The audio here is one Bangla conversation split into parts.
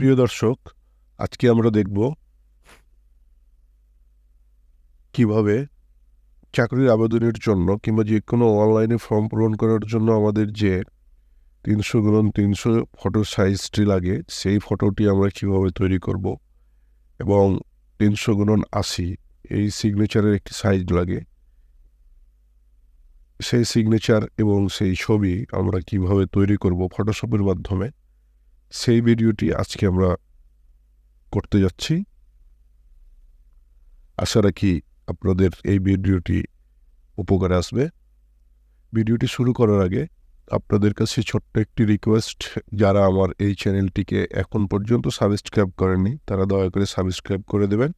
প্রিয় দর্শক, আজকে আমরা দেখব কিভাবে চাকরির আবেদনের জন্য কিংবা যে কোনো অনলাইনে ফর্ম পূরণ করার জন্য আমাদের যে 300x300 ফটো সাইজটি লাগে সেই ফটোটি আমরা কিভাবে তৈরি করব এবং 300x80 এই সিগনেচারের একটি সাইজ লাগে, সেই সিগনেচার এবং সেই ছবি আমরা কিভাবে তৈরি করব ফটোশপের মাধ্যমে, সেই ভিডিওটি আজকে আমরা করতে যাচ্ছি। আশা রাখি আপনাদের এই ভিডিওটি উপকারে আসবে। ভিডিওটি শুরু করার আগে আপনাদের কাছে ছোট্ট একটি রিকোয়েস্ট, যারা আমার এই চ্যানেলটিকে এখন পর্যন্ত সাবস্ক্রাইব করেননি তারা দয়া করে সাবস্ক্রাইব করে দেবেন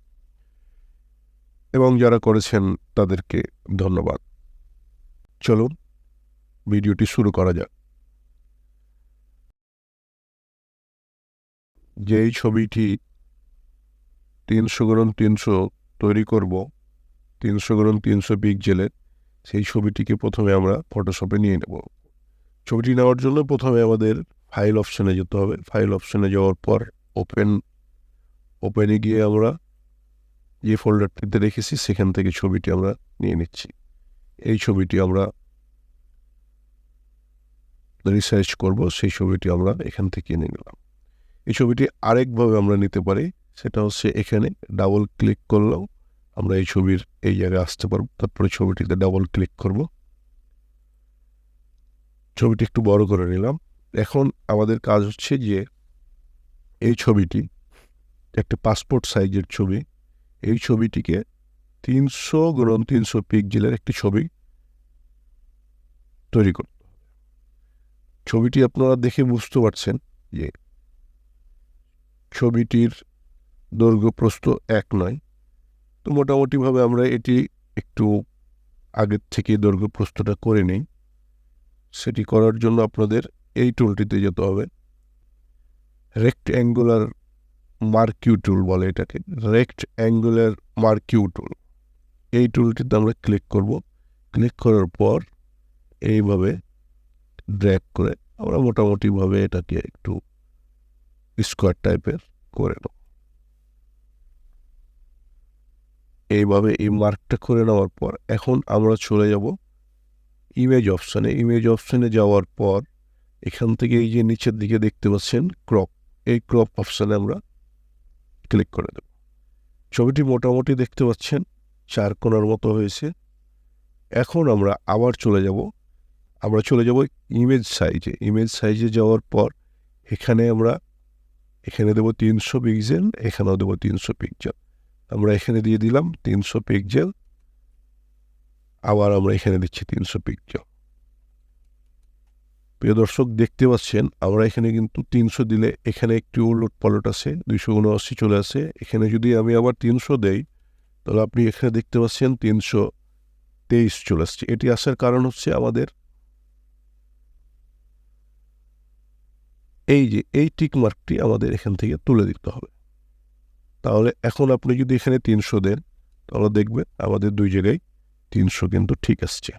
এবং যারা করেছেন তাদেরকে ধন্যবাদ। চলুন ভিডিওটি শুরু করা যাক। যেই ছবিটি 300x300 তৈরি করব 300x300 পিক্সেলের, সেই ছবিটিকে প্রথমে আমরা ফটোশপে নিয়ে নেব। ছবিটি নেওয়ার জন্য প্রথমে আমাদের ফাইল অপশানে যেতে হবে। ফাইল অপশানে যাওয়ার পর ওপেনে গিয়ে আমরা যে ফোল্ডারটিতে রেখেছি সেখান থেকে ছবিটি আমরা নিয়ে নিচ্ছি। এই ছবিটি আমরা রিসার্চ করব, সেই ছবিটি আমরা এখান থেকে নিয়ে নিলাম। এই ছবিটি আরেকভাবে আমরা নিতে পারি, সেটা হচ্ছে এখানে ডাবল ক্লিক করলেও আমরা এই ছবির এই জায়গায় আসতে পারবো। তারপরে ছবিটিতে ডাবল ক্লিক করব, ছবিটি একটু বড় করে নিলাম। এখন আমাদের কাজ হচ্ছে যে এই ছবিটি একটা পাসপোর্ট সাইজের ছবি, এই ছবিটিকে 300x300 পিক্সেলের একটি ছবি তৈরি করতে হবে। ছবিটি আপনারা দেখে বুঝতে পারছেন যে ছবিটির দৈর্ঘ্য প্রস্থ এক নয়, তো মোটামুটিভাবে আমরা এটি একটু আগের থেকে দৈর্ঘ্য প্রস্থটা করে নিই। সেটি করার জন্য আপনাদের এই টুলটিতে যেতে হবে, রেক্টঅ্যাঙ্গুলার মার্কিউ টুল বলে এটাকে, রেক্টঅ্যাঙ্গুলার মার্কিউ টুল। এই টুলটিতে আমরা ক্লিক করব। ক্লিক করার পর এইভাবে ড্র্যাগ করে আমরা মোটামুটিভাবে এটাকে একটু স্কোয়ার টাইপের করে নেব। এইভাবে এই মার্কটা করে নেওয়ার পর এখন আমরা চলে যাব ইমেজ অপশানে। ইমেজ অপশানে যাওয়ার পর এখান থেকে এই যে নিচের দিকে দেখতে পাচ্ছেন ক্রপ, এই ক্রপ অপশানে আমরা ক্লিক করে দেব। ছবিটি মোটামুটি দেখতে পাচ্ছেন 4 কোণার মতো হয়েছে। এখন আমরা আবার চলে যাব ইমেজ সাইজে। ইমেজ সাইজে যাওয়ার পর এখানে দেবো 300 পিক্সেল, এখানেও দেবো 300 পিক্সেল। আমরা এখানে দিয়ে দিলাম 300 পিক্সেল, আবার আমরা এখানে দিচ্ছি 300 পিক্সেল। প্রিয় দর্শক, দেখতে পাচ্ছেন আমরা এখানে কিন্তু 300 দিলে এখানে একটি উলট পালট আছে, 279 চলে আসে। এখানে যদি আমি আবার 300 দেই তাহলে আপনি এখানে দেখতে পাচ্ছেন 323 চলে আসছে। এটি আসার কারণ হচ্ছে আমাদের এই যে এই টিক মার্কটি আমাদের এখান থেকে তুলে দিতে হবে। তাহলে এখন আপনি যদি এখানে 300 দেন তাহলে দেখবেন আমাদের দুই জায়গায় 300 কিন্তু ঠিক আসছে।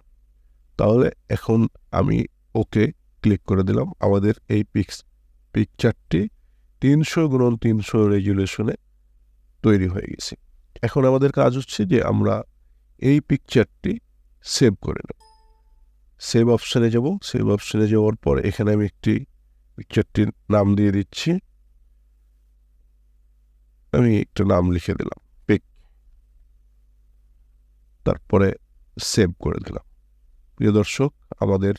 তাহলে এখন আমি ওকে ক্লিক করে দিলাম। আমাদের এই পিকচারটি 300x300 রেজুলেশনে তৈরি হয়ে গেছে। এখন আমাদের কাজ হচ্ছে যে আমরা এই পিকচারটি সেভ করে নেব। সেভ অপশানে যাব। সেভ অপশানে যাওয়ার পর এখানে আমি একটি পিকচারটির নাম দিয়ে দিচ্ছি। আমি একটা নাম লিখে দিলাম পিক, তারপরে সেভ করে দিলাম। প্রিয় দর্শক, আমাদের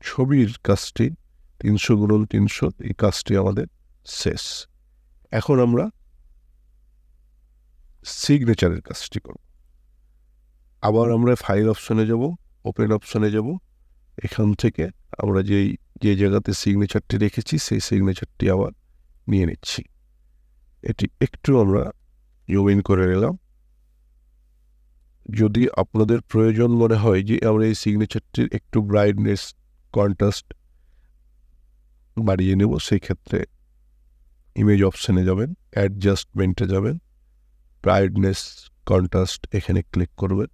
ছবির কাজটি 300x300 এই কাজটি আমাদের শেষ। এখন আমরা সিগনেচারের কাজটি করব। আবার আমরা ফাইল অপশানে যাব, ওপেন অপশানে যাব। এখান থেকে আমরা যে জায়গাতে সিগনেচারটি রেখেছি সেই সিগনেচারটি আবার নিয়ে নিচ্ছি। এটি একটু আমরা জুম ইন করে নিলাম। যদি আপনাদের প্রয়োজন মনে হয় যে আমরা এই সিগনেচারটির একটু ব্রাইটনেস কন্ট্রাস্ট বাড়িয়ে নেব, সেই ক্ষেত্রে ইমেজ অপশানে যাবেন, অ্যাডজাস্টমেন্টে যাবেন, ব্রাইটনেস কন্ট্রাস্ট এখানে ক্লিক করবেন।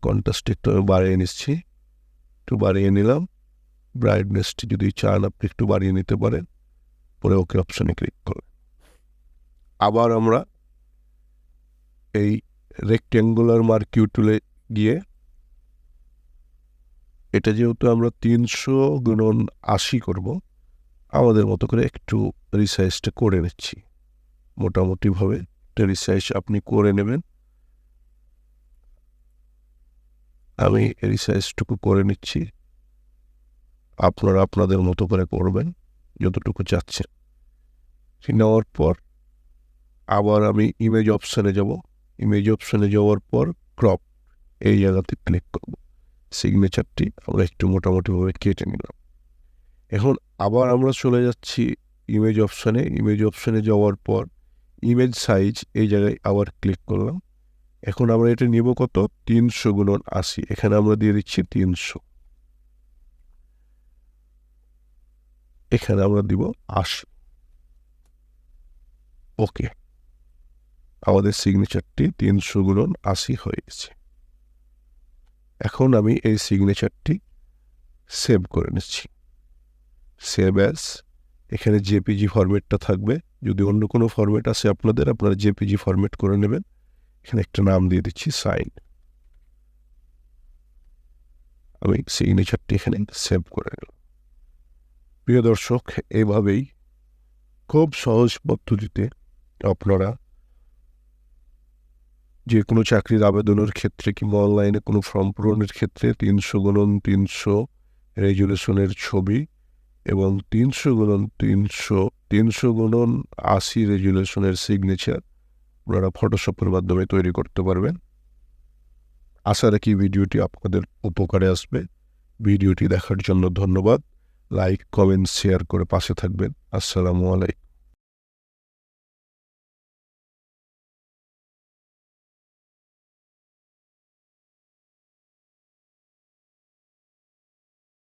কন্ট্রাস্ট একটু আমি বাড়িয়ে নিচ্ছি, একটু বাড়িয়ে নিলাম। ব্রাইটনেসটি যদি চান আপনি একটু বাড়িয়ে নিতে পারেন। পরে ওকে অপশানে ক্লিক করবেন। আবার আমরা এই রেক্ট্যাঙ্গুলার মার্কিউ টুলে গিয়ে এটা যেহেতু আমরা 300 × 80 করব, আমাদের মতো করে একটু রিসাইজটা করে নিচ্ছি। মোটামুটিভাবে একটা রিসাইজ আপনি করে নেবেন। আমি রিসাইজটুকু করে নিচ্ছি, আপনারা আপনাদের মতো করে করবেন যতটুকু চাচ্ছেন। নেওয়ার পর আবার আমি ইমেজ অপশানে যাব। ইমেজ অপশানে যাওয়ার পর ক্রপ এই জায়গাতে ক্লিক করব। সিগনেচারটি আমরা একটু মোটামুটিভাবে কেটে নিলাম। এখন আবার আমরা চলে যাচ্ছি ইমেজ অপশানে। ইমেজ অপশানে যাওয়ার পর ইমেজ সাইজ এই জায়গায় আবার ক্লিক করলাম। এখন আমরা এটা নিব কত? 300 × 80। এখানে আমরা দিয়ে দিচ্ছি 300। এখানে আমরা দিব 80। ওকে, আমাদের সিগনেচারটি 300 × 80 হয়ে গেছে। এখন আমি এই সিগনেচারটি সেভ করে নিচ্ছি। সেভ অ্যাজ, এখানে জেপিজি ফরম্যাটটা থাকবে। যদি অন্য কোনো ফরম্যাট আছে আপনারা জেপিজি ফরম্যাট করে নেবেন। এখানে একটা নাম দিয়ে দিচ্ছি সাইন। আমি সিগনেচারটি এখানে সেভ করে নিলাম। প্রিয় দর্শক, এভাবেই খুব সহজ পদ্ধতিতে আপনারা যে কোনো চাকরির আবেদনের ক্ষেত্রে কিংবা অনলাইনে কোনো ফর্ম পূরণের ক্ষেত্রে 300 × 300 রেজুলেশনের ছবি এবং 300 × 80 রেজুলেশনের সিগনেচার আপনারা ফটোশপের মাধ্যমে তৈরি করতে পারবেন। আশা রাখি ভিডিওটি আপনাদের উপকারে আসবে। ভিডিওটি দেখার জন্য ধন্যবাদ। লাইক, কমেন্ট, শেয়ার করে পাশে থাকবেন। আসসালামু আলাইকুম।